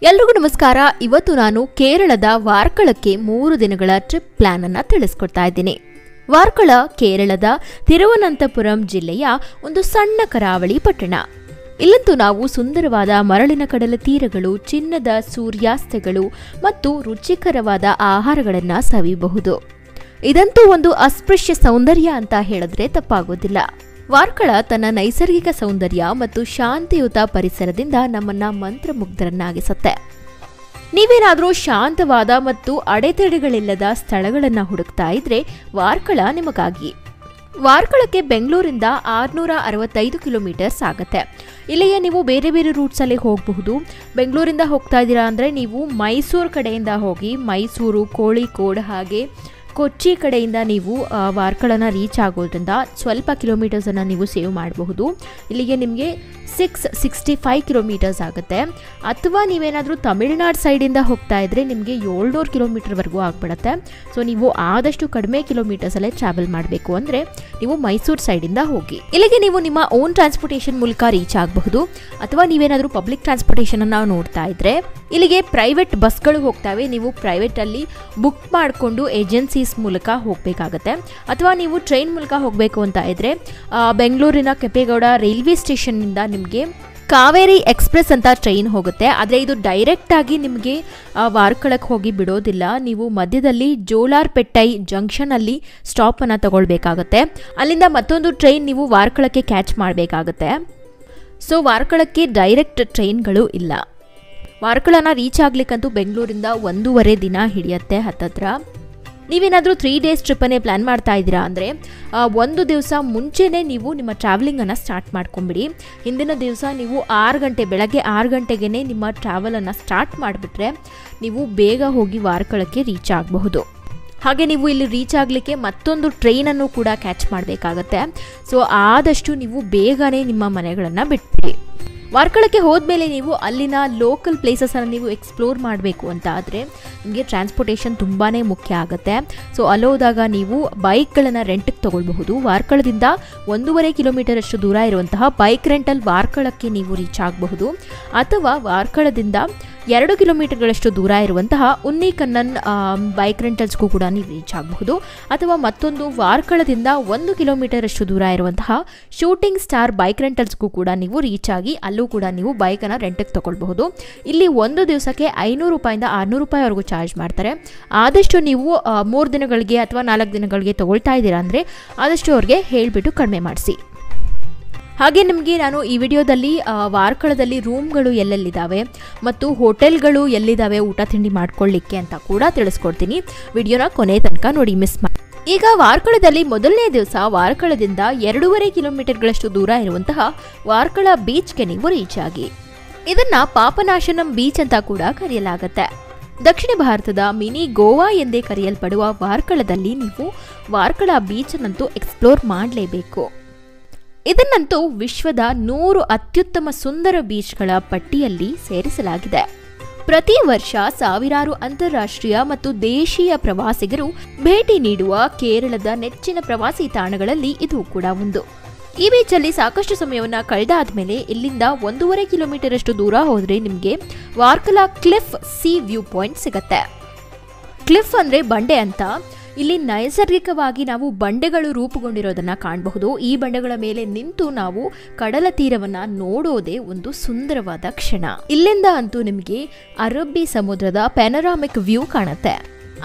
ಎಲ್ರಿಗೂ ನಮಸ್ಕಾರ. ಇವತ್ತು ನಾನು ಕೇರಳದ ವಾರ್ಕಳಕ್ಕೆ 3 ದಿನಗಳ ಟ್ರಿಪ್ ಪ್ಲಾನ್ ಅನ್ನು ತಿಳಿಸ್ಕೊಡ್ತಾ ಇದ್ದೀನಿ. ವಾರ್ಕಳ ಕೇರಳದ ತಿರುವನಂತಪುರಂ ಜಿಲ್ಲೆಯ ಒಂದು ಸಣ್ಣ ಕರಾವಳಿ ಪಟ್ಟಣ. ಇಲ್ಲಂತೂ ನಾವು ಸುಂದರವಾದ ಮರಳಿನ ಕಡಲ ತೀರಗಳು, ಚಿನ್ನದ ಸೂರ್ಯಾಸ್ತಗಳು ಮತ್ತು ರುಚಿಕರವಾದ ಆಹಾರಗಳನ್ನು ಸವಿಯಬಹುದು. ಇದಂತೂ ಒಂದು ಅಸ್ಪೃಶ್ಯ ಸೌಂದರ್ಯ ಅಂತ ಹೇಳಿದ್ರೆ ತಪ್ಪಾಗೋದಿಲ್ಲ. ವಾರ್ಕಳ ತನ್ನ ನೈಸರ್ಗಿಕ ಸೌಂದರ್ಯ ಮತ್ತು ಶಾಂತಿಯುತ ಪರಿಸರದಿಂದ ನಮ್ಮನ್ನ ಮಂತ್ರಮುಗ್ಧರನ್ನಾಗಿಸುತ್ತೆ. ನೀವೇನಾದರೂ ಶಾಂತವಾದ ಮತ್ತು ಅಡೆತಡೆಗಳಿಲ್ಲದ ಸ್ಥಳಗಳನ್ನು ಹುಡುಕ್ತಾ ಇದ್ರೆ ವಾರ್ಕಳ ನಿಮಗಾಗಿ. ವಾರ್ಕಳಕ್ಕೆ ಬೆಂಗಳೂರಿಂದ 665 ಕಿಲೋಮೀಟರ್ಸ್ ಆಗುತ್ತೆ. ಇಲ್ಲಿಯೇ ನೀವು ಬೇರೆ ಬೇರೆ ರೂಟ್ಸಲ್ಲಿ ಹೋಗಬಹುದು. ಬೆಂಗಳೂರಿಂದ ಹೋಗ್ತಾ ಇದ್ದೀರಾ ಅಂದರೆ ನೀವು ಮೈಸೂರು ಕಡೆಯಿಂದ ಹೋಗಿ ಮೈಸೂರು, ಕೋಳಿಕೋಡ್ ಹಾಗೆ ಕೊಚ್ಚಿ ಕಡೆಯಿಂದ ನೀವು ವಾರ್ಕಳನ ರೀಚ್ ಆಗೋದ್ರಿಂದ ಸ್ವಲ್ಪ ಕಿಲೋಮೀಟರ್ಸನ್ನು ನೀವು ಸೇವ್ ಮಾಡಬಹುದು. ಇಲ್ಲಿಗೆ ನಿಮಗೆ 665 ಕಿಲೋಮೀಟರ್ಸ್ ಆಗುತ್ತೆ. ಅಥವಾ ನೀವೇನಾದರೂ ತಮಿಳುನಾಡು ಸೈಡಿಂದ ಹೋಗ್ತಾ ಇದ್ದರೆ ನಿಮಗೆ 700 ಕಿಲೋಮೀಟರ್ವರೆಗೂ ಆಗಿಬಿಡುತ್ತೆ. ಸೊ ನೀವು ಆದಷ್ಟು ಕಡಿಮೆ ಕಿಲೋಮೀಟರ್ಸಲ್ಲೇ ಟ್ರಾವೆಲ್ ಮಾಡಬೇಕು ಅಂದರೆ ನೀವು ಮೈಸೂರು ಸೈಡಿಂದ ಹೋಗಿ. ಇಲ್ಲಿಗೆ ನೀವು ನಿಮ್ಮ ಓನ್ ಟ್ರಾನ್ಸ್ಪೋರ್ಟೇಷನ್ ಮೂಲಕ ರೀಚ್ ಆಗಬಹುದು. ಅಥವಾ ನೀವೇನಾದರೂ ಪಬ್ಲಿಕ್ ಟ್ರಾನ್ಸ್ಪೋರ್ಟೇಷನನ್ನು ನೋಡ್ತಾ ಇದ್ದರೆ ಇಲ್ಲಿಗೆ ಪ್ರೈವೇಟ್ ಬಸ್ಗಳು ಹೋಗ್ತವೆ. ನೀವು ಪ್ರೈವೇಟಲ್ಲಿ ಬುಕ್ ಮಾಡಿಕೊಂಡು ಏಜೆನ್ಸೀಸ್ ಮೂಲಕ ಹೋಗಬೇಕಾಗತ್ತೆ. ಅಥವಾ ನೀವು ಟ್ರೈನ್ ಮೂಲಕ ಹೋಗಬೇಕು ಅಂತ ಇದ್ದರೆ ಬೆಂಗಳೂರಿನ ಕೆಂಪೇಗೌಡ ರೈಲ್ವೆ ಸ್ಟೇಷನ್ನಿಂದ ನಿಮಗೆ ಕಾವೇರಿ ಎಕ್ಸ್ಪ್ರೆಸ್ ಅಂತ ಟ್ರೈನ್ ಹೋಗುತ್ತೆ. ಆದರೆ ಇದು ಡೈರೆಕ್ಟಾಗಿ ನಿಮಗೆ ವಾರ್ಕಳಕ್ಕೆ ಹೋಗಿ ಬಿಡೋದಿಲ್ಲ. ನೀವು ಮಧ್ಯದಲ್ಲಿ ಜೋಲಾರ್ಪೆಟ್ಟೈ ಜಂಕ್ಷನಲ್ಲಿ ಸ್ಟಾಪನ್ನು ತಗೊಳ್ಬೇಕಾಗತ್ತೆ. ಅಲ್ಲಿಂದ ಮತ್ತೊಂದು ಟ್ರೈನ್ ನೀವು ವಾರ್ಕಳಕ್ಕೆ ಕ್ಯಾಚ್ ಮಾಡಬೇಕಾಗತ್ತೆ. ಸೊ ವಾರ್ಕಳಕ್ಕೆ ಡೈರೆಕ್ಟ್ ಟ್ರೈನ್ಗಳು ಇಲ್ಲ. ವಾರ್ಕಳನ ರೀಚ್ ಆಗ್ಲಿಕ್ಕಂತೂ ಬೆಂಗಳೂರಿಂದ 1.5 ದಿನ ಹಿಡಿಯುತ್ತೆ ಹತ್ತತ್ರ. ನೀವೇನಾದರೂ 3 ಡೇಸ್ ಟ್ರಿಪ್ಪನ್ನೇ ಪ್ಲ್ಯಾನ್ ಮಾಡ್ತಾ ಇದ್ದೀರಾ ಅಂದರೆ ಒಂದು ದಿವಸ ಮುಂಚೆನೇ ನೀವು ನಿಮ್ಮ ಟ್ರಾವೆಲಿಂಗನ್ನು ಸ್ಟಾರ್ಟ್ ಮಾಡ್ಕೊಂಬಿಡಿ. ಹಿಂದಿನ ದಿವಸ ನೀವು ಬೆಳಗ್ಗೆ 6 ಗಂಟೆಗೆ ನಿಮ್ಮ ಟ್ರಾವೆಲನ್ನು ಸ್ಟಾರ್ಟ್ ಮಾಡಿಬಿಟ್ರೆ ನೀವು ಬೇಗ ಹೋಗಿ ವಾರ್ಕಳಕ್ಕೆ ರೀಚ್ ಆಗಬಹುದು. ಹಾಗೆ ನೀವು ಇಲ್ಲಿ ರೀಚ್ ಆಗಲಿಕ್ಕೆ ಮತ್ತೊಂದು ಟ್ರೈನನ್ನು ಕೂಡ ಕ್ಯಾಚ್ ಮಾಡಬೇಕಾಗತ್ತೆ. ಸೊ ಆದಷ್ಟು ನೀವು ಬೇಗನೆ ನಿಮ್ಮ ಮನೆಗಳನ್ನು ಬಿಟ್ಬಿಡಿ. ವಾರ್ಕಳಕ್ಕೆ ಹೋದ್ಮೇಲೆ ನೀವು ಅಲ್ಲಿನ ಲೋಕಲ್ ಪ್ಲೇಸಸನ್ನು ನೀವು ಎಕ್ಸ್ಪ್ಲೋರ್ ಮಾಡಬೇಕು ಅಂತ ಆದರೆ ನಿಮಗೆ ಟ್ರಾನ್ಸ್ಪೋರ್ಟೇಷನ್ ತುಂಬಾ ಮುಖ್ಯ ಆಗುತ್ತೆ. ಸೊ ಅಲ್ಲೋದಾಗ ನೀವು ಬೈಕ್ಗಳನ್ನು ರೆಂಟಿಗೆ ತೊಗೊಳ್ಬಹುದು. ವಾರ್ಕಳದಿಂದ 1.5 ಕಿಲೋಮೀಟರ್ ಅಷ್ಟು ದೂರ ಇರುವಂತಹ ಬೈಕ್ ರೆಂಟಲ್ ವಾರ್ಕಳಕ್ಕೆ ನೀವು ರೀಚ್ ಆಗಬಹುದು. ಅಥವಾ ವಾರ್ಕಳದಿಂದ 2 ಕಿಲೋಮೀಟರ್ಗಳಷ್ಟು ದೂರ ಇರುವಂತಹ ಉನ್ನಿಕಣ್ಣನ್ ಬೈಕ್ ರೆಂಟಲ್ಸ್ಗೂ ಕೂಡ ನೀವು ರೀಚ್ ಆಗಬಹುದು. ಅಥವಾ ಮತ್ತೊಂದು ವಾರ್ಕಳದಿಂದ 1 ಕಿಲೋಮೀಟರ್ ಅಷ್ಟು ದೂರ ಇರುವಂತಹ ಶೂಟಿಂಗ್ ಸ್ಟಾರ್ ಬೈಕ್ ರೆಂಟಲ್ಸ್ಗೂ ಕೂಡ ನೀವು ರೀಚ್ ಆಗಿ ಅಲ್ಲೂ ಕೂಡ ನೀವು ಬೈಕನ್ನು ರೆಂಟಿಗೆ ತೊಗೊಳ್ಬಹುದು. ಇಲ್ಲಿ ಒಂದು ದಿವಸಕ್ಕೆ 500 ರೂಪಾಯಿಂದ 600 ರೂಪಾಯಿವರೆಗೂ ಚಾರ್ಜ್ ಮಾಡ್ತಾರೆ. ಆದಷ್ಟು ನೀವು 3 ದಿನಗಳಿಗೆ ಅಥವಾ 4 ದಿನಗಳಿಗೆ ತೊಗೊಳ್ತಾ ಇದ್ದೀರಾ ಅಂದರೆ ಆದಷ್ಟು ಅವ್ರಿಗೆ ಹೇಳಿಬಿಟ್ಟು ಕಡಿಮೆ ಮಾಡಿಸಿ. ಹಾಗೆ ನಿಮಗೆ ನಾನು ಈ ವಿಡಿಯೋದಲ್ಲಿ ವಾರ್ಕಳದಲ್ಲಿ ರೂಮ್ಗಳು ಎಲ್ಲೆಲ್ಲಿದ್ದಾವೆ ಮತ್ತು ಹೋಟೆಲ್ಗಳು ಎಲ್ಲಿದ್ದಾವೆ ಊಟ ತಿಂಡಿ ಮಾಡ್ಕೊಳ್ಳಿಕ್ಕೆ ಅಂತ ಕೂಡ ತಿಳಿಸ್ಕೊಡ್ತೀನಿ. ವಿಡಿಯೋನ ಕೊನೆ ತನಕ ನೋಡಿ, ಮಿಸ್ ಮಾಡಿ. ಈಗ ವಾರ್ಕಳದಲ್ಲಿ ಮೊದಲನೇ ದಿವಸ ವಾರ್ಕಳದಿಂದ 2.5 ಕಿಲೋಮೀಟರ್ಗಳಷ್ಟು ದೂರ ಇರುವಂತಹ ವಾರ್ಕಳ ಬೀಚ್ಗೆ ನೀವು ರೀಚ್ ಆಗಿ. ಇದನ್ನ ಪಾಪನಾಶನಂ ಬೀಚ್ ಅಂತ ಕೂಡ ಕರೆಯಲಾಗುತ್ತೆ. ದಕ್ಷಿಣ ಭಾರತದ ಮಿನಿ ಗೋವಾ ಎಂದೇ ಕರೆಯಲ್ಪಡುವ ವಾರ್ಕಳದಲ್ಲಿ ನೀವು ವಾರ್ಕಳ ಬೀಚನ್ನಂತೂ ಎಕ್ಸ್ಪ್ಲೋರ್ ಮಾಡಲೇಬೇಕು. ಇದನ್ನಂತೂ ವಿಶ್ವದ 100 ಅತ್ಯುತ್ತಮ ಸುಂದರ ಬೀಚ್ಗಳ ಪಟ್ಟಿಯಲ್ಲಿ ಸೇರಿಸಲಾಗಿದೆ. ಪ್ರತಿ ವರ್ಷ ಸಾವಿರಾರು ಅಂತಾರಾಷ್ಟ್ರೀಯ ಮತ್ತು ದೇಶೀಯ ಪ್ರವಾಸಿಗರು ಭೇಟಿ ನೀಡುವ ಕೇರಳದ ನೆಚ್ಚಿನ ಪ್ರವಾಸಿ ತಾಣಗಳಲ್ಲಿ ಇದು ಕೂಡ ಒಂದು. ಈ ಬೀಚಲ್ಲಿ ಸಾಕಷ್ಟು ಸಮಯವನ್ನು ಕಳೆದಾದ್ಮೇಲೆ ಇಲ್ಲಿಂದ 1.5 ಕಿಲೋಮೀಟರ್ ಅಷ್ಟು ದೂರ ಹೋದರೆ ನಿಮಗೆ ವಾರ್ಕಳ ಕ್ಲಿಫ್ ಸಿ ವ್ಯೂ ಪಾಯಿಂಟ್ ಸಿಗುತ್ತೆ. ಕ್ಲಿಫ್ ಅಂದರೆ ಬಂಡೆ ಅಂತ. ಇಲ್ಲಿ ನೈಸರ್ಗಿಕವಾಗಿ ನಾವು ಬಂಡೆಗಳು ರೂಪುಗೊಂಡಿರೋದನ್ನ ಕಾಣಬಹುದು. ಈ ಬಂಡೆಗಳ ಮೇಲೆ ನಿಂತು ನಾವು ಕಡಲ ತೀರವನ್ನ ನೋಡೋದೇ ಒಂದು ಸುಂದರವಾದ ಕ್ಷಣ. ಇಲ್ಲಿಂದ ಅಂತೂ ನಿಮಗೆ ಅರಬ್ಬಿ ಸಮುದ್ರದ ಪ್ಯಾನರಾಮಿಕ್ ವ್ಯೂ ಕಾಣುತ್ತೆ.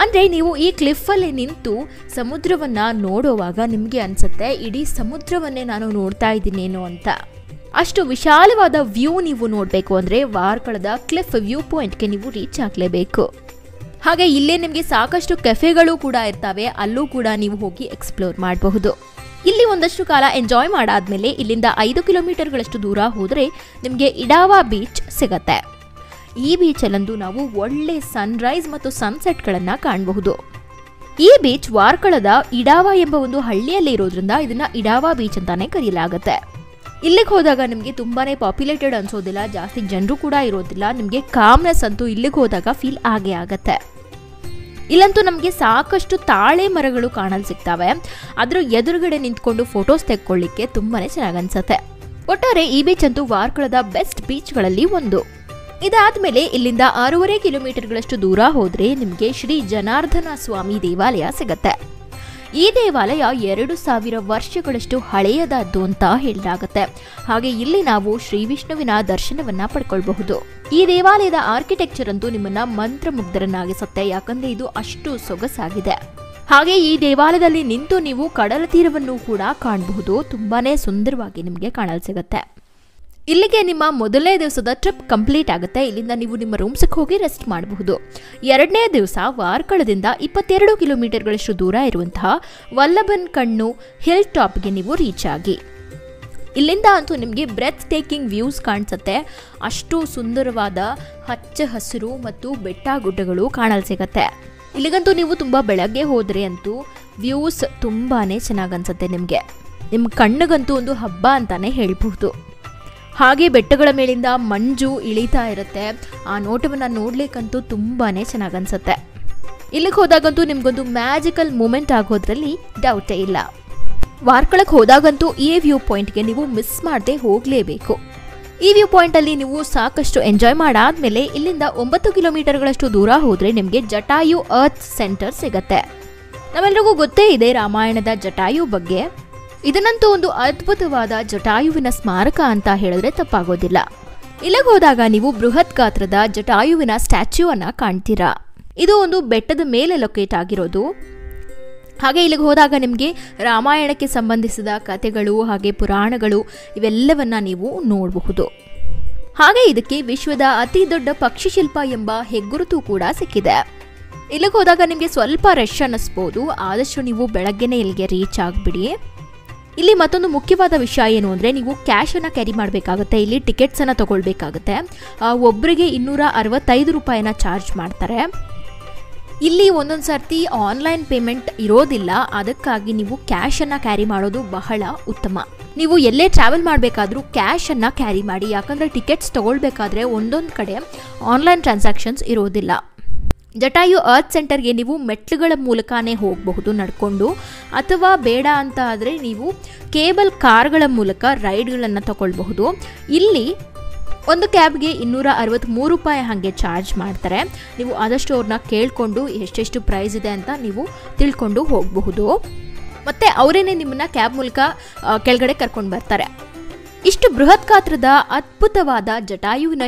ಅಂದ್ರೆ ನೀವು ಈ ಕ್ಲಿಫ್ ಅಲ್ಲಿ ನಿಂತು ಸಮುದ್ರವನ್ನ ನೋಡುವಾಗ ನಿಮ್ಗೆ ಅನ್ಸುತ್ತೆ ಇಡೀ ಸಮುದ್ರವನ್ನೇ ನಾನು ನೋಡ್ತಾ ಇದ್ದೀನೇನೋ ಅಂತ. ಅಷ್ಟು ವಿಶಾಲವಾದ ವ್ಯೂ ನೀವು ನೋಡಬೇಕು ಅಂದ್ರೆ ವಾರ್ಕಳದ ಕ್ಲಿಫ್ ವ್ಯೂ ಪಾಯಿಂಟ್ಗೆ ನೀವು ರೀಚ್ ಆಗಲೇಬೇಕು. ಹಾಗೆ ಇಲ್ಲೇ ನಿಮಗೆ ಸಾಕಷ್ಟು ಕೆಫೆಗಳು ಕೂಡ ಇರ್ತವೆ. ಅಲ್ಲೂ ಕೂಡ ನೀವು ಹೋಗಿ ಎಕ್ಸ್ಪ್ಲೋರ್ ಮಾಡಬಹುದು. ಇಲ್ಲಿ ಒಂದಷ್ಟು ಕಾಲ ಎಂಜಾಯ್ ಮಾಡಾದ್ಮೇಲೆ ಇಲ್ಲಿಂದ 5 ಕಿಲೋಮೀಟರ್ಗಳಷ್ಟು ದೂರ ಹೋದರೆ ನಿಮಗೆ ಇಡಾವಾ ಬೀಚ್ ಸಿಗತ್ತೆ. ಈ ಬೀಚಲ್ಲಂದು ನಾವು ಒಳ್ಳೆ ಸನ್ರೈಸ್ ಮತ್ತು ಸನ್ಸೆಟ್ಗಳನ್ನು ಕಾಣಬಹುದು. ಈ ಬೀಚ್ ವಾರ್ಕಳದ ಇಡಾವಾ ಎಂಬ ಒಂದು ಹಳ್ಳಿಯಲ್ಲಿ ಇರೋದ್ರಿಂದ ಇದನ್ನ ಇಡಾವಾ ಬೀಚ್ ಅಂತಾನೆ ಕರೆಯಲಾಗುತ್ತೆ. ಇಲ್ಲಿಗೆ ಹೋದಾಗ ನಿಮಗೆ ತುಂಬಾನೇ ಪಾಪ್ಯುಲೇಟೆಡ್ ಅನ್ಸೋದಿಲ್ಲ, ಜಾಸ್ತಿ ಜನರು ಕೂಡ ಇರೋದಿಲ್ಲ. ನಿಮಗೆ ಕಾಮ್ನೆಸ್ ಅಂತೂ ಇಲ್ಲಿಗೆ ಹೋದಾಗ ಫೀಲ್ ಆಗೇ ಆಗತ್ತೆ. ಇಲ್ಲಂತೂ ನಮಗೆ ಸಾಕಷ್ಟು ತಾಳೆ ಮರಗಳು ಕಾಣಲು ಸಿಗ್ತವೆ. ಅದ್ರ ಎದುರುಗಡೆ ನಿಂತ್ಕೊಂಡು ಫೋಟೋಸ್ ತೆಕ್ಕೊಳ್ಳಿಕ್ಕೆ ತುಂಬಾನೇ ಚೆನ್ನಾಗಿ ಅನ್ಸುತ್ತೆ. ಒಟ್ಟಾರೆ ಈ ಬೀಚ್ ಅಂತೂ ವಾರ್ಕಳದ ಬೆಸ್ಟ್ ಬೀಚ್ಗಳಲ್ಲಿ ಒಂದು. ಇದಾದ್ಮೇಲೆ ಇಲ್ಲಿಂದ 6.5 ಕಿಲೋಮೀಟರ್ಗಳಷ್ಟು ದೂರ ಹೋದ್ರೆ ನಿಮಗೆ ಶ್ರೀ ಜನಾರ್ದನ ಸ್ವಾಮಿ ದೇವಾಲಯ ಸಿಗತ್ತೆ. ಈ ದೇವಾಲಯ 2000 ವರ್ಷಗಳಷ್ಟು ಹಳೆಯದಾದ್ದು ಅಂತ ಹೇಳಲಾಗುತ್ತೆ. ಹಾಗೆ ಇಲ್ಲಿ ನಾವು ಶ್ರೀ ವಿಷ್ಣುವಿನ ದರ್ಶನವನ್ನ ಪಡ್ಕೊಳ್ಬಹುದು. ಈ ದೇವಾಲಯದ ಆರ್ಕಿಟೆಕ್ಚರ್ ಅಂತೂ ನಿಮ್ಮನ್ನ ಮಂತ್ರಮುಗ್ಧರನ್ನಾಗಿಸುತ್ತೆ, ಯಾಕಂದ್ರೆ ಇದು ಅಷ್ಟು ಸೊಗಸಾಗಿದೆ. ಹಾಗೆ ಈ ದೇವಾಲಯದಲ್ಲಿ ನಿಂತು ನೀವು ಕಡಲ ತೀರವನ್ನು ಕೂಡ ಕಾಣಬಹುದು. ತುಂಬಾನೇ ಸುಂದರವಾಗಿ ನಿಮಗೆ ಕಾಣಲು ಸಿಗುತ್ತೆ. ಇಲ್ಲಿಗೆ ನಿಮ್ಮ ಮೊದಲನೇ ದಿವಸದ ಟ್ರಿಪ್ ಕಂಪ್ಲೀಟ್ ಆಗುತ್ತೆ. ಇಲ್ಲಿಂದ ನೀವು ನಿಮ್ಮ ರೂಮ್ಸ್ಗೆ ಹೋಗಿ ರೆಸ್ಟ್ ಮಾಡಬಹುದು. ಎರಡನೇ ದಿವಸ ವಾರ್ಕಳದಿಂದ 22 ಕಿಲೋಮೀಟರ್ಗಳಷ್ಟು ದೂರ ಇರುವಂತಹ ವಲ್ಲಭನ್ ಕಣ್ಣು ಹಿಲ್ ಟಾಪ್ಗೆ ನೀವು ರೀಚ್ ಆಗಿ. ಇಲ್ಲಿಂದ ಅಂತೂ ನಿಮಗೆ ಬ್ರೆತ್ ಟೇಕಿಂಗ್ ವ್ಯೂಸ್ ಕಾಣಿಸುತ್ತೆ. ಅಷ್ಟು ಸುಂದರವಾದ ಹಚ್ಚ ಹಸಿರು ಮತ್ತು ಬೆಟ್ಟ ಗುಡ್ಡಗಳು ಕಾಣಲು ಸಿಗತ್ತೆ. ಇಲ್ಲಿಗಂತೂ ನೀವು ತುಂಬ ಬೆಳಗ್ಗೆ ಹೋದರೆ ಅಂತೂ ವ್ಯೂಸ್ ತುಂಬಾನೇ ಚೆನ್ನಾಗಿ ಅನ್ಸುತ್ತೆ. ನಿಮ್ಮ ಕಣ್ಣಿಗಂತೂ ಒಂದು ಹಬ್ಬ ಅಂತಾನೆ ಹೇಳ್ಬಹುದು. ಹಾಗೆ ಬೆಟ್ಟಗಳ ಮೇಲಿಂದ ಮಂಜು ಇಳಿತಾ ಇರುತ್ತೆ. ಆ ನೋಟವನ್ನು ನೋಡ್ಲಿಕ್ಕಂತೂ ತುಂಬಾನೇ ಚೆನ್ನಾಗಿ ಅನ್ಸುತ್ತೆ. ಇಲ್ಲಿಗೆ ಹೋದಾಗಂತೂ ನಿಮ್ಗೊಂದು ಮ್ಯಾಜಿಕಲ್ ಮೂಮೆಂಟ್ ಆಗೋದ್ರಲ್ಲಿ ಡೌಟೇ ಇಲ್ಲ. ವಾರ್ಕಳಕ್ಕೆ ಹೋದಾಗಂತೂ ಈ ವ್ಯೂ ಪಾಯಿಂಟ್ಗೆ ನೀವು ಮಿಸ್ ಮಾಡದೆ ಹೋಗಲೇಬೇಕು. ಈ ವ್ಯೂ ಪಾಯಿಂಟಲ್ಲಿ ನೀವು ಸಾಕಷ್ಟು ಎಂಜಾಯ್ ಮಾಡಾದ್ಮೇಲೆ ಇಲ್ಲಿಂದ 9 ಕಿಲೋಮೀಟರ್ಗಳಷ್ಟು ದೂರ ಹೋದರೆ ನಿಮಗೆ ಜಟಾಯು ಅರ್ತ್ ಸೆಂಟರ್ ಸಿಗತ್ತೆ. ನಮ್ಮೆಲ್ಲರಿಗೂ ಗೊತ್ತೇ ಇದೆ ರಾಮಾಯಣದ ಜಟಾಯು ಬಗ್ಗೆ. ಇದನ್ನಂತೂ ಒಂದು ಅದ್ಭುತವಾದ ಜಟಾಯುವಿನ ಸ್ಮಾರಕ ಅಂತ ಹೇಳಿದ್ರೆ ತಪ್ಪಾಗೋದಿಲ್ಲ. ಇಲ್ಲಿಗೆ ಹೋದಾಗ ನೀವು ಬೃಹತ್ ಗಾತ್ರದ ಜಟಾಯುವಿನ ಸ್ಟ್ಯಾಚ್ಯೂ ಅನ್ನ ಕಾಣ್ತೀರಾ. ಇದು ಒಂದು ಬೆಟ್ಟದ ಮೇಲೆ ಲೊಕೇಟ್ ಆಗಿರೋದು. ಹಾಗೆ ಇಲ್ಲಿಗೆ ಹೋದಾಗ ನಿಮಗೆ ರಾಮಾಯಣಕ್ಕೆ ಸಂಬಂಧಿಸಿದ ಕಥೆಗಳು ಹಾಗೆ ಪುರಾಣಗಳು ಇವೆಲ್ಲವನ್ನ ನೀವು ನೋಡಬಹುದು. ಹಾಗೆ ಇದಕ್ಕೆ ವಿಶ್ವದ ಅತಿ ದೊಡ್ಡ ಪಕ್ಷಿ ಶಿಲ್ಪ ಎಂಬ ಹೆಗ್ಗುರುತು ಕೂಡ ಸಿಕ್ಕಿದೆ. ಇಲ್ಲಿಗೆ ಹೋದಾಗ ನಿಮಗೆ ಸ್ವಲ್ಪ ರಶ್ ಅನ್ನಿಸ್ಬೋದು. ಆದಷ್ಟು ನೀವು ಬೆಳಗ್ಗೆನೇ ಇಲ್ಲಿಗೆ ರೀಚ್ ಆಗಿಬಿಡಿ. ಇಲ್ಲಿ ಮತ್ತೊಂದು ಮುಖ್ಯವಾದ ವಿಷಯ ಏನು ಅಂದರೆ ನೀವು ಕ್ಯಾಶನ್ನು ಕ್ಯಾರಿ ಮಾಡಬೇಕಾಗುತ್ತೆ. ಇಲ್ಲಿ ಟಿಕೆಟ್ಸನ್ನು ತಗೊಳ್ಬೇಕಾಗುತ್ತೆ. ಒಬ್ಬರಿಗೆ 265 ರೂಪಾಯಿನ ಚಾರ್ಜ್ ಮಾಡ್ತಾರೆ. ಇಲ್ಲಿ ಒಂದೊಂದು ಸರ್ತಿ ಆನ್ಲೈನ್ ಪೇಮೆಂಟ್ ಇರೋದಿಲ್ಲ. ಅದಕ್ಕಾಗಿ ನೀವು ಕ್ಯಾಶನ್ನು ಕ್ಯಾರಿ ಮಾಡೋದು ಬಹಳ ಉತ್ತಮ. ನೀವು ಎಲ್ಲೇ ಟ್ರಾವೆಲ್ ಮಾಡಬೇಕಾದ್ರೂ ಕ್ಯಾಶನ್ನು ಕ್ಯಾರಿ ಮಾಡಿ, ಯಾಕಂದರೆ ಟಿಕೆಟ್ಸ್ ತಗೊಳ್ಬೇಕಾದ್ರೆ ಒಂದೊಂದು ಕಡೆ ಆನ್ಲೈನ್ ಟ್ರಾನ್ಸಾಕ್ಷನ್ಸ್ ಇರೋದಿಲ್ಲ. ಜಟಾಯು ಅರ್ತ್ ಸೆಂಟರ್ಗೆ ನೀವು ಮೆಟ್ಲುಗಳ ಮೂಲಕನೇ ಹೋಗಬಹುದು ನಡ್ಕೊಂಡು, ಅಥವಾ ಬೇಡ ಅಂತ ಆದರೆ ನೀವು ಕೇಬಲ್ ಕಾರ್ಗಳ ಮೂಲಕ ರೈಡ್ಗಳನ್ನು ತಗೊಳ್ಬಹುದು. ಇಲ್ಲಿ ಒಂದು ಕ್ಯಾಬ್ಗೆ 263 ರೂಪಾಯಿ ಹಾಗೆ ಚಾರ್ಜ್ ಮಾಡ್ತಾರೆ. ನೀವು ಆದಷ್ಟು ಅವ್ರನ್ನ ಕೇಳಿಕೊಂಡು ಎಷ್ಟೆಷ್ಟು ಪ್ರೈಸ್ ಇದೆ ಅಂತ ನೀವು ತಿಳ್ಕೊಂಡು ಹೋಗಬಹುದು. ಮತ್ತು ಅವರೇನೆ ನಿಮ್ಮನ್ನ ಕ್ಯಾಬ್ ಮೂಲಕ ಕೆಳಗಡೆ ಕರ್ಕೊಂಡು ಬರ್ತಾರೆ. ಇಷ್ಟು ಬೃಹತ್ ಗಾತ್ರದ ಅದ್ಭುತವಾದ ಜಟಾಯುವಿನ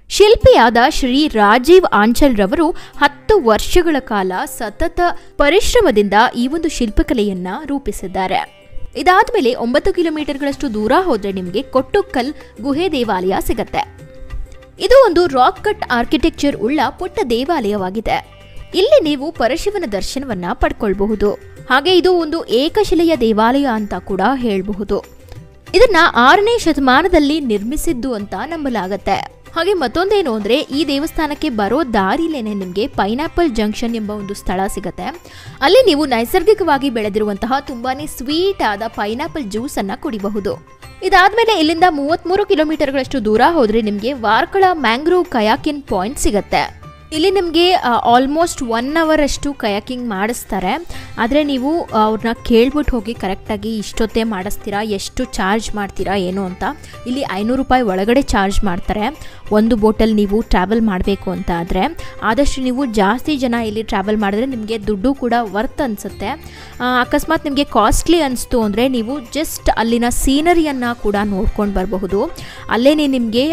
ಶಿಲ್ಪಿಯಾದ ಶ್ರೀ ರಾಜೀವ್ ಆಂಚಲ್ ರವರು 10 ವರ್ಷಗಳ ಕಾಲ ಸತತ ಪರಿಶ್ರಮದಿಂದ ಈ ಒಂದು ಶಿಲ್ಪಕಲೆಯನ್ನ ರೂಪಿಸಿದ್ದಾರೆ. ಇದಾದ್ಮೇಲೆ 9 ಕಿಲೋಮೀಟರ್ಗಳಷ್ಟು ದೂರ ಹೋದ್ರೆ ನಿಮಗೆ ಕೊಟ್ಟುಕಲ್ ಗುಹೆ ದೇವಾಲಯ ಸಿಗತ್ತೆ. ಇದು ಒಂದು ರಾಕ್ ಕಟ್ ಆರ್ಕಿಟೆಕ್ಚರ್ ಉಳ್ಳ ಪುಟ್ಟ ದೇವಾಲಯವಾಗಿದೆ. ಇಲ್ಲಿ ನೀವು ಪರಶಿವನ ದರ್ಶನವನ್ನ ಪಡ್ಕೊಳ್ಬಹುದು. ಹಾಗೆ ಇದು ಒಂದು ಏಕಶಿಲೆಯ ದೇವಾಲಯ ಅಂತ ಕೂಡ ಹೇಳಬಹುದು. ಇದನ್ನ 6ನೇ ಶತಮಾನದಲ್ಲಿ ನಿರ್ಮಿಸಿದ್ದು ಅಂತ ನಂಬಲಾಗತ್ತೆ. ಹಾಗೆ ಮತ್ತೊಂದೇನು ಅಂದರೆ ಈ ದೇವಸ್ಥಾನಕ್ಕೆ ಬರೋ ದಾರಿಲೇನೆ ನಿಮಗೆ ಪೈನಾಪಲ್ ಜಂಕ್ಷನ್ ಎಂಬ ಒಂದು ಸ್ಥಳ ಸಿಗುತ್ತೆ. ಅಲ್ಲಿ ನೀವು ನೈಸರ್ಗಿಕವಾಗಿ ಬೆಳೆದಿರುವಂತಹ ತುಂಬಾನೇ ಸ್ವೀಟ್ ಆದ ಪೈನಾಪಲ್ ಜ್ಯೂಸ್ ಅನ್ನ ಕುಡಿಬಹುದು. ಇದಾದ್ಮೇಲೆ ಇಲ್ಲಿಂದ 33 ಕಿಲೋಮೀಟರ್ಗಳಷ್ಟು ದೂರ ಹೋದ್ರೆ ನಿಮಗೆ ವಾರ್ಕಳ ಮ್ಯಾಂಗ್ರೋವ್ ಕಯಾಕಿಂಗ್ ಪಾಯಿಂಟ್ ಸಿಗುತ್ತೆ. ಇಲ್ಲಿ ನಿಮಗೆ ಆಲ್ಮೋಸ್ಟ್ 1 ಅವರ್ ಅಷ್ಟು ಕಯಾಕಿಂಗ್ ಮಾಡಿಸ್ತಾರೆ. ಆದರೆ ನೀವು ಅವ್ರನ್ನ ಕೇಳ್ಬಿಟ್ಟು ಹೋಗಿ ಕರೆಕ್ಟಾಗಿ ಇಷ್ಟೊತ್ತೇ ಮಾಡಿಸ್ತೀರಾ, ಎಷ್ಟು ಚಾರ್ಜ್ ಮಾಡ್ತೀರಾ ಏನು ಅಂತ. ಇಲ್ಲಿ 500 ರೂಪಾಯಿ ಒಳಗಡೆ ಚಾರ್ಜ್ ಮಾಡ್ತಾರೆ ಒಂದು ಬೋಟಲ್ಲಿ ನೀವು ಟ್ರಾವೆಲ್ ಮಾಡಬೇಕು ಅಂತ ಆದರೆ. ಆದಷ್ಟು ನೀವು ಜಾಸ್ತಿ ಜನ ಇಲ್ಲಿ ಟ್ರಾವೆಲ್ ಮಾಡಿದ್ರೆ ನಿಮಗೆ ದುಡ್ಡು ಕೂಡ ವರ್ತ್ ಅನಿಸುತ್ತೆ. ಅಕಸ್ಮಾತ್ ನಿಮಗೆ ಕಾಸ್ಟ್ಲಿ ಅನಿಸ್ತು ಅಂದರೆ ನೀವು ಜಸ್ಟ್ ಅಲ್ಲಿನ ಸೀನರಿಯನ್ನು ಕೂಡ ನೋಡ್ಕೊಂಡು ಬರಬಹುದು. ಅಲ್ಲೇನೇ ನಿಮಗೆ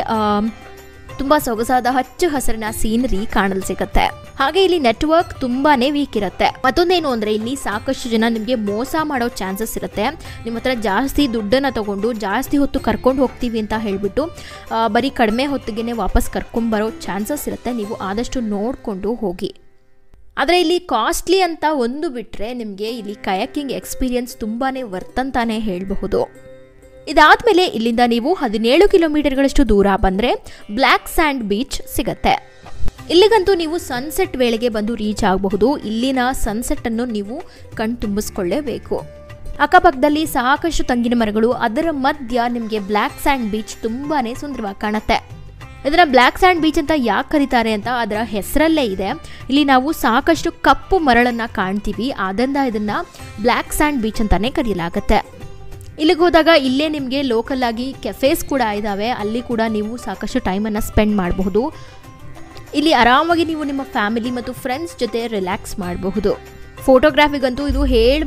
ತುಂಬ ಸೊಗಸಾದ ಹಚ್ಚ ಹಸಿರಿನ ಸೀನರಿ ಕಾಣಲು ಸಿಗುತ್ತೆ. ಹಾಗೆ ಇಲ್ಲಿ ನೆಟ್ವರ್ಕ್ ತುಂಬಾನೇ ವೀಕ್ ಇರುತ್ತೆ. ಮತ್ತೊಂದೇನು ಅಂದರೆ ಇಲ್ಲಿ ಸಾಕಷ್ಟು ಜನ ನಿಮಗೆ ಮೋಸ ಮಾಡೋ ಚಾನ್ಸಸ್ ಇರುತ್ತೆ. ನಿಮ್ಮ ಹತ್ರ ಜಾಸ್ತಿ ದುಡ್ಡನ್ನು ತಗೊಂಡು ಜಾಸ್ತಿ ಹೊತ್ತು ಕರ್ಕೊಂಡು ಹೋಗ್ತೀವಿ ಅಂತ ಹೇಳಿಬಿಟ್ಟು ಬರೀ ಕಡಿಮೆ ಹೊತ್ತಿಗೆ ವಾಪಸ್ ಕರ್ಕೊಂಡ್ಬರೋ ಚಾನ್ಸಸ್ ಇರುತ್ತೆ. ನೀವು ಆದಷ್ಟು ನೋಡಿಕೊಂಡು ಹೋಗಿ. ಆದರೆ ಇಲ್ಲಿ ಕಾಸ್ಟ್ಲಿ ಅಂತ ಒಂದು ಬಿಟ್ಟರೆ ನಿಮಗೆ ಇಲ್ಲಿ ಕಯಾಕಿಂಗ್ ಎಕ್ಸ್ಪೀರಿಯನ್ಸ್ ತುಂಬಾ ವರ್ತ್ ಅಂತಾನೆ ಹೇಳಬಹುದು. ಇದಾದ್ಮೇಲೆ ಇಲ್ಲಿಂದ ನೀವು 17 ಕಿಲೋಮೀಟರ್ಗಳಷ್ಟು ದೂರ ಬಂದರೆ ಬ್ಲ್ಯಾಕ್ ಸ್ಯಾಂಡ್ ಬೀಚ್ ಸಿಗತ್ತೆ. ಇಲ್ಲಿಗಂತೂ ನೀವು ಸನ್ಸೆಟ್ ವೇಳೆಗೆ ಬಂದು ರೀಚ್ ಆಗಬಹುದು. ಇಲ್ಲಿನ ಸನ್ಸೆಟ್ಟನ್ನು ನೀವು ಕಣ್ತುಂಬಿಸ್ಕೊಳ್ಳೇಬೇಕು. ಅಕ್ಕಪಕ್ಕದಲ್ಲಿ ಸಾಕಷ್ಟು ತೆಂಗಿನ ಮರಗಳು, ಅದರ ಮಧ್ಯ ನಿಮಗೆ ಬ್ಲ್ಯಾಕ್ ಸ್ಯಾಂಡ್ ಬೀಚ್ ತುಂಬಾ ಸುಂದರವಾಗಿ ಕಾಣುತ್ತೆ. ಇದನ್ನು ಬ್ಲ್ಯಾಕ್ ಸ್ಯಾಂಡ್ ಬೀಚ್ ಅಂತ ಯಾಕೆ ಕರೀತಾರೆ ಅಂತ ಅದರ ಹೆಸರಲ್ಲೇ ಇದೆ. ಇಲ್ಲಿ ನಾವು ಸಾಕಷ್ಟು ಕಪ್ಪು ಮರಳನ್ನು ಕಾಣ್ತೀವಿ, ಆದ್ದರಿಂದ ಇದನ್ನು ಬ್ಲ್ಯಾಕ್ ಸ್ಯಾಂಡ್ ಬೀಚ್ ಅಂತಾನೆ ಕರೆಯಲಾಗುತ್ತೆ. ಇಲ್ಲಿಗೆ ಹೋದಾಗ ಇಲ್ಲೇ ನಿಮಗೆ ಲೋಕಲ್ ಆಗಿ ಕೆಫೇಸ್ ಕೂಡ ಇದ್ದಾವೆ, ಅಲ್ಲಿ ಕೂಡ ನೀವು ಸಾಕಷ್ಟು ಟೈಮನ್ನು ಸ್ಪೆಂಡ್ ಮಾಡಬಹುದು. ಇಲ್ಲಿ ಆರಾಮಾಗಿ ನೀವು ನಿಮ್ಮ ಫ್ಯಾಮಿಲಿ ಮತ್ತು ಫ್ರೆಂಡ್ಸ್ ಜೊತೆ ರಿಲ್ಯಾಕ್ಸ್ ಮಾಡಬಹುದು. ಫೋಟೋಗ್ರಾಫಿಗಂತೂ ಇದು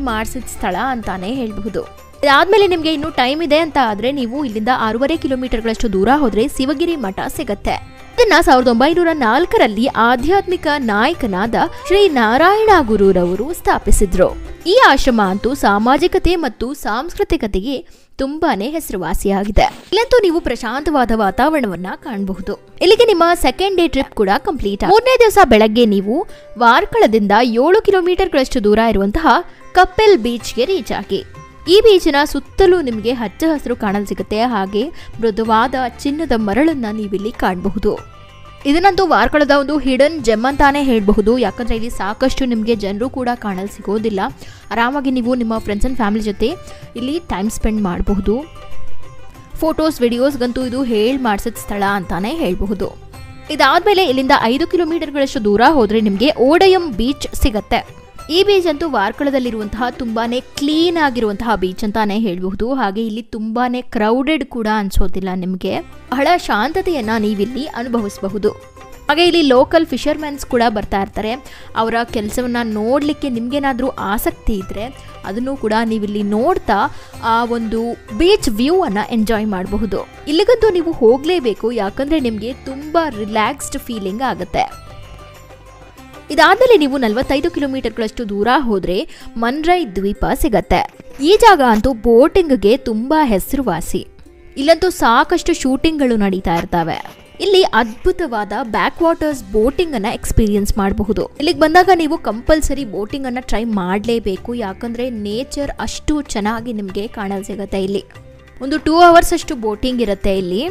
ಮಾಡಿಸಿದ ಸ್ಥಳ ಅಂತಾನೆ ಹೇಳಬಹುದು. ಇದಾದ್ಮೇಲೆ ನಿಮಗೆ ಇನ್ನೂ ಟೈಮ್ ಇದೆ ಅಂತ ಆದರೆ ನೀವು ಇಲ್ಲಿಂದ 6.5 ಕಿಲೋಮೀಟರ್ಗಳಷ್ಟು ದೂರ ಹೋದರೆ ಶಿವಗಿರಿ ಮಠ ಸಿಗತ್ತೆ. ಇದನ್ನ 1904ರಲ್ಲಿ ಆಧ್ಯಾತ್ಮಿಕ ನಾಯಕನಾದ ಶ್ರೀ ನಾರಾಯಣ ಗುರುರವರು ಸ್ಥಾಪಿಸಿದ್ರು. ಈ ಆಶ್ರಮ ಅಂತೂ ಸಾಮಾಜಿಕತೆ ಮತ್ತು ಸಾಂಸ್ಕೃತಿಕತೆಗೆ ತುಂಬಾನೇ ಹೆಸರುವಾಸಿಯಾಗಿದೆ. ಇಲ್ಲಂತೂ ನೀವು ಪ್ರಶಾಂತವಾದ ವಾತಾವರಣವನ್ನ ಕಾಣಬಹುದು. ಇಲ್ಲಿಗೆ ನಿಮ್ಮ ಸೆಕೆಂಡ್ ಡೇ ಟ್ರಿಪ್ ಕೂಡ ಕಂಪ್ಲೀಟ್. 3ನೇ ದಿವಸ ಬೆಳಗ್ಗೆ ನೀವು ವಾರ್ಕಳದಿಂದ 7 ಕಿಲೋಮೀಟರ್ಗಳಷ್ಟು ದೂರ ಇರುವಂತಹ ಕಪ್ಪೆಲ್ ಬೀಚ್ಗೆ ರೀಚ್ ಆಗಿ. ಈ ಬೀಚಿನ ಸುತ್ತಲೂ ನಿಮಗೆ ಹಚ್ಚ ಹಸಿರು ಕಾಣಲು ಸಿಗುತ್ತೆ. ಹಾಗೆ ಮೃದುವಾದ ಚಿನ್ನದ ಮರಳನ್ನ ನೀವಿಲ್ಲಿ ಕಾಣಬಹುದು. ಇದನ್ನಂತೂ ವಾರ್ಕಳದ ಒಂದು ಹಿಡನ್ ಜೆಮ್ ಅಂತಾನೆ ಹೇಳಬಹುದು. ಯಾಕಂದ್ರೆ ಇಲ್ಲಿ ಸಾಕಷ್ಟು ನಿಮಗೆ ಜನರು ಕೂಡ ಕಾಣಲು ಸಿಗೋದಿಲ್ಲ. ಆರಾಮಾಗಿ ನೀವು ನಿಮ್ಮ ಫ್ರೆಂಡ್ಸ್ ಅಂಡ್ ಫ್ಯಾಮಿಲಿ ಜೊತೆ ಇಲ್ಲಿ ಟೈಮ್ ಸ್ಪೆಂಡ್ ಮಾಡಬಹುದು. ಫೋಟೋಸ್ ವಿಡಿಯೋಸ್ಗಂತೂ ಇದು ಮಾಡಿಸಿದ ಸ್ಥಳ ಅಂತಾನೆ ಹೇಳಬಹುದು. ಇದಾದ್ಮೇಲೆ ಇಲ್ಲಿಂದ 5 ಕಿಲೋಮೀಟರ್ಗಳಷ್ಟು ದೂರ ಹೋದ್ರೆ ನಿಮಗೆ ಓಡಯಂ ಬೀಚ್ ಸಿಗತ್ತೆ. ಈ ಬೀಚ್ ಅಂತೂ ವಾರ್ಕಳದಲ್ಲಿರುವಂತಹ ತುಂಬಾನೇ ಕ್ಲೀನ್ ಆಗಿರುವಂತಹ ಬೀಚ್ ಅಂತಾನೆ ಹೇಳಬಹುದು. ಹಾಗೆ ಇಲ್ಲಿ ತುಂಬಾನೇ ಕ್ರೌಡೆಡ್ ಕೂಡ ಅನ್ಸೋದಿಲ್ಲ. ನಿಮಗೆ ಬಹಳ ಶಾಂತತೆಯನ್ನ ನೀವಿಲ್ಲಿ ಅನುಭವಿಸಬಹುದು. ಹಾಗೆ ಇಲ್ಲಿ ಲೋಕಲ್ ಫಿಶರ್ಮೆನ್ಸ್ ಕೂಡ ಬರ್ತಾ ಇರ್ತಾರೆ. ಅವರ ಕೆಲಸವನ್ನ ನೋಡ್ಲಿಕ್ಕೆ ನಿಮ್ಗೇನಾದ್ರೂ ಆಸಕ್ತಿ ಇದ್ರೆ ಅದನ್ನು ಕೂಡ ನೀವಿಲ್ಲಿ ನೋಡ್ತಾ ಆ ಒಂದು ಬೀಚ್ ವ್ಯೂ ಅನ್ನ ಎಂಜಾಯ್ ಮಾಡಬಹುದು. ಇಲ್ಲಿಗಂತೂ ನೀವು ಹೋಗ್ಲೇಬೇಕು, ಯಾಕಂದ್ರೆ ನಿಮ್ಗೆ ತುಂಬಾ ರಿಲ್ಯಾಕ್ಸ್ಡ್ ಫೀಲಿಂಗ್ ಆಗುತ್ತೆ. ಇದಾದ್ಮೇಲೆ ನೀವು 45 ಕಿಲೋಮೀಟರ್ಗಳಷ್ಟು ದೂರ ಹೋದ್ರೆ ಮನ್ರೈ ದ್ವೀಪ ಸಿಗತ್ತೆ. ಈ ಜಾಗ ಅಂತೂ ಬೋಟಿಂಗ್ಗೆ ತುಂಬಾ ಹೆಸರುವಾಸಿ. ಇಲ್ಲಂತೂ ಸಾಕಷ್ಟು ಶೂಟಿಂಗ್ಗಳು ನಡೀತಾ ಇರ್ತವೆ. ಇಲ್ಲಿ ಅದ್ಭುತವಾದ ಬ್ಯಾಕ್ ವಾಟರ್ಸ್ ಬೋಟಿಂಗ್ ಅನ್ನ ಎಕ್ಸ್ಪೀರಿಯನ್ಸ್ ಮಾಡಬಹುದು. ಇಲ್ಲಿಗೆ ಬಂದಾಗ ನೀವು ಕಂಪಲ್ಸರಿ ಬೋಟಿಂಗ್ ಅನ್ನ ಟ್ರೈ ಮಾಡಲೇಬೇಕು, ಯಾಕಂದ್ರೆ ನೇಚರ್ ಅಷ್ಟು ಚೆನ್ನಾಗಿ ನಿಮಗೆ ಕಾಣಲು ಸಿಗುತ್ತೆ. ಇಲ್ಲಿ ಒಂದು 2 ಅವರ್ಸ್ ಅಷ್ಟು ಬೋಟಿಂಗ್ ಇರುತ್ತೆ. ಇಲ್ಲಿ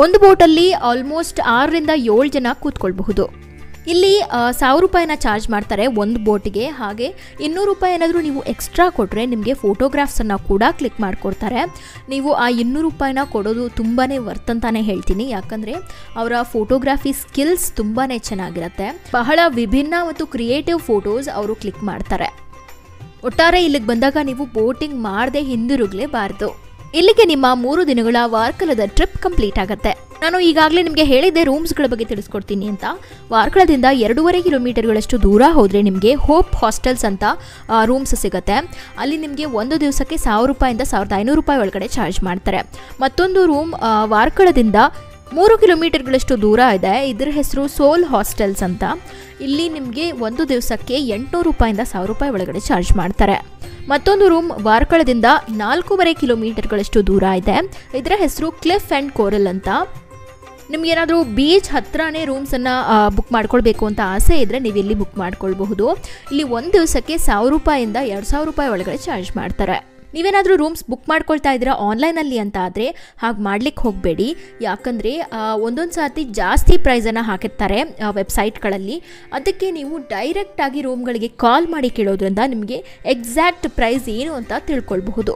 ಒಂದು ಬೋಟಲ್ಲಿ ಆಲ್ಮೋಸ್ಟ್ 6ರಿಂದ 7 ಜನ ಕೂತ್ಕೊಳ್ಬಹುದು. ಇಲ್ಲಿ 1000 ರೂಪಾಯಿನ ಚಾರ್ಜ್ ಮಾಡ್ತಾರೆ ಒಂದು ಬೋಟಿಗೆ. ಹಾಗೆ 200 ರೂಪಾಯಿ ಏನಾದರೂ ನೀವು ಎಕ್ಸ್ಟ್ರಾ ಕೊಟ್ಟರೆ ನಿಮಗೆ ಫೋಟೋಗ್ರಾಫ್ಸನ್ನು ಕೂಡ ಕ್ಲಿಕ್ ಮಾಡಿಕೊಡ್ತಾರೆ. ನೀವು ಆ 200 ರೂಪಾಯಿನ ಕೊಡೋದು ತುಂಬಾ ವರ್ತ್ ಅಂತಾನೆ ಹೇಳ್ತೀನಿ, ಯಾಕಂದರೆ ಅವರ ಫೋಟೋಗ್ರಾಫಿ ಸ್ಕಿಲ್ಸ್ ತುಂಬಾ ಚೆನ್ನಾಗಿರುತ್ತೆ. ಬಹಳ ವಿಭಿನ್ನ ಮತ್ತು ಕ್ರಿಯೇಟಿವ್ ಫೋಟೋಸ್ ಅವರು ಕ್ಲಿಕ್ ಮಾಡ್ತಾರೆ. ಒಟ್ಟಾರೆ ಇಲ್ಲಿಗೆ ಬಂದಾಗ ನೀವು ಬೋಟಿಂಗ್ ಮಾಡದೆ ಹಿಂದಿರುಗಲೇಬಾರ್ದು. ಇಲ್ಲಿಗೆ ನಿಮ್ಮ 3 ದಿನಗಳ ವಾರ್ಕಳದ ಟ್ರಿಪ್ ಕಂಪ್ಲೀಟ್ ಆಗುತ್ತೆ. ನಾನು ಈಗಾಗಲೇ ನಿಮಗೆ ಹೇಳಿದ್ದೆ ರೂಮ್ಸ್ಗಳ ಬಗ್ಗೆ ತಿಳಿಸ್ಕೊಡ್ತೀನಿ ಅಂತ. ವಾರ್ಕಳದಿಂದ 2.5 ಕಿಲೋಮೀಟರ್ಗಳಷ್ಟು ದೂರ ಹೋದರೆ ನಿಮಗೆ ಹೋಪ್ ಹಾಸ್ಟೆಲ್ಸ್ ಅಂತ ರೂಮ್ಸ್ ಸಿಗುತ್ತೆ. ಅಲ್ಲಿ ನಿಮಗೆ ಒಂದು ದಿವಸಕ್ಕೆ 1000 ರೂಪಾಯಿಂದ 1500 ರೂಪಾಯಿ ಒಳಗಡೆ ಚಾರ್ಜ್ ಮಾಡ್ತಾರೆ. ಮತ್ತೊಂದು ರೂಮ್ ವಾರ್ಕಳದಿಂದ 3 ಕಿಲೋಮೀಟರ್ಗಳಷ್ಟು ದೂರ ಇದೆ. ಇದರ ಹೆಸರು ಸೋಲ್ ಹಾಸ್ಟೆಲ್ಸ್ ಅಂತ. ಇಲ್ಲಿ ನಿಮಗೆ ಒಂದು ದಿವಸಕ್ಕೆ 800 ರೂಪಾಯಿಂದ 1000 ರೂಪಾಯಿ ಒಳಗಡೆ ಚಾರ್ಜ್ ಮಾಡ್ತಾರೆ. ಮತ್ತೊಂದು ರೂಮ್ ವಾರ್ಕಳದಿಂದ 4.5 ಕಿಲೋಮೀಟರ್ಗಳಷ್ಟು ದೂರ ಇದೆ. ಇದರ ಹೆಸರು ಕ್ಲಿಫ್ ಆ್ಯಂಡ್ ಕೋರಲ್ ಅಂತ. ನಿಮ್ಗೇನಾದರೂ ಬೀಚ್ ಹತ್ರನೇ ರೂಮ್ಸನ್ನು ಬುಕ್ ಮಾಡ್ಕೊಳ್ಬೇಕು ಅಂತ ಆಸೆ ಇದ್ದರೆ ನೀವು ಇಲ್ಲಿ ಬುಕ್ ಮಾಡ್ಕೊಳ್ಬಹುದು. ಇಲ್ಲಿ ಒಂದು ದಿವಸಕ್ಕೆ 1000 ರೂಪಾಯಿಂದ 2000 ರೂಪಾಯಿ ಒಳಗಡೆ ಚಾರ್ಜ್ ಮಾಡ್ತಾರೆ. ನೀವೇನಾದರೂ ರೂಮ್ಸ್ ಬುಕ್ ಮಾಡ್ಕೊಳ್ತಾ ಇದ್ದೀರಾ ಆನ್ಲೈನಲ್ಲಿ ಅಂತ ಆದರೆ ಹಾಗೆ ಮಾಡ್ಲಿಕ್ಕೆ ಹೋಗಬೇಡಿ, ಯಾಕಂದರೆ ಒಂದೊಂದು ಸಾರಿ ಜಾಸ್ತಿ ಪ್ರೈಸನ್ನು ಹಾಕಿರ್ತಾರೆ ವೆಬ್ಸೈಟ್ಗಳಲ್ಲಿ. ಅದಕ್ಕೆ ನೀವು ಡೈರೆಕ್ಟಾಗಿ ರೂಮ್ಗಳಿಗೆ ಕಾಲ್ ಮಾಡಿ ಕೇಳೋದ್ರಿಂದ ನಿಮಗೆ ಎಕ್ಸಾಕ್ಟ್ ಪ್ರೈಸ್ ಏನು ಅಂತ ತಿಳ್ಕೊಳ್ಬಹುದು.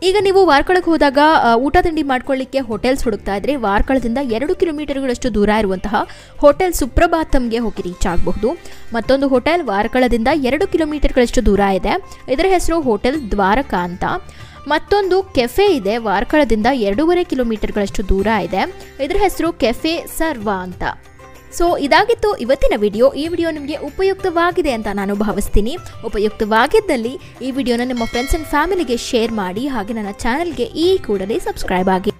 ಈಗ ನೀವು ವಾರ್ಕಳಕ್ಕೆ ಹೋದಾಗ ಊಟ ತಿಂಡಿ ಮಾಡ್ಕೊಳ್ಳಿಕ್ಕೆ ಹೋಟೆಲ್ಸ್ ಹುಡುಕ್ತಾ ಇದ್ರೆ ವಾರ್ಕಳದಿಂದ 2 ಕಿಲೋಮೀಟರ್ಗಳಷ್ಟು ದೂರ ಇರುವಂತಹ ಹೋಟೆಲ್ ಸುಪ್ರಭಾತಂಗೆ ಹೋಗಿ ರೀಚ್ ಆಗಬಹುದು. ಮತ್ತೊಂದು ಹೋಟೆಲ್ ವಾರ್ಕಳದಿಂದ 2 ಕಿಲೋಮೀಟರ್ಗಳಷ್ಟು ದೂರ ಇದೆ. ಇದರ ಹೆಸರು ಹೋಟೆಲ್ ದ್ವಾರಕಾ ಅಂತ. ಮತ್ತೊಂದು ಕೆಫೆ ಇದೆ, ವಾರ್ಕಳದಿಂದ 2.5 ಕಿಲೋಮೀಟರ್ಗಳಷ್ಟು ದೂರ ಇದೆ. ಇದರ ಹೆಸರು ಕೆಫೆ ಸರ್ವ ಅಂತ. ಸೊ ಇದಾಗಿತ್ತು ಇವತ್ತಿನ ವಿಡಿಯೋ. ಈ ವಿಡಿಯೋ ನಿಮಗೆ ಉಪಯುಕ್ತವಾಗಿದೆ ಅಂತ ನಾನು ಭಾವಿಸ್ತೀನಿ. ಉಪಯುಕ್ತವಾಗಿದ್ದಲ್ಲಿ ಈ ವಿಡಿಯೋನ ನಿಮ್ಮ ಫ್ರೆಂಡ್ಸ್ ಆ್ಯಂಡ್ ಫ್ಯಾಮಿಲಿಗೆ ಶೇರ್ ಮಾಡಿ. ಹಾಗೆ ನನ್ನ ಚಾನಲ್ಗೆ ಈ ಕೂಡಲೇ ಸಬ್ಸ್ಕ್ರೈಬ್ ಆಗಿ.